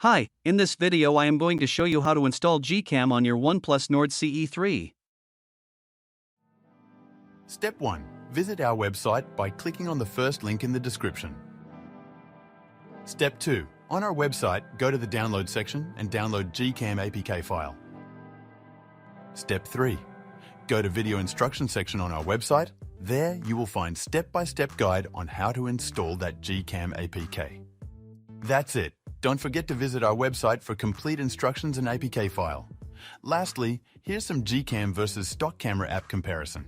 Hi, in this video I am going to show you how to install GCam on your OnePlus Nord CE3. Step 1. Visit our website by clicking on the first link in the description. Step 2. On our website, go to the download section and download GCam APK file. Step 3. Go to video instruction section on our website. There you will find step-by-step guide on how to install that GCam APK. That's it. Don't forget to visit our website for complete instructions and APK file. Lastly, here's some GCam versus stock camera app comparison.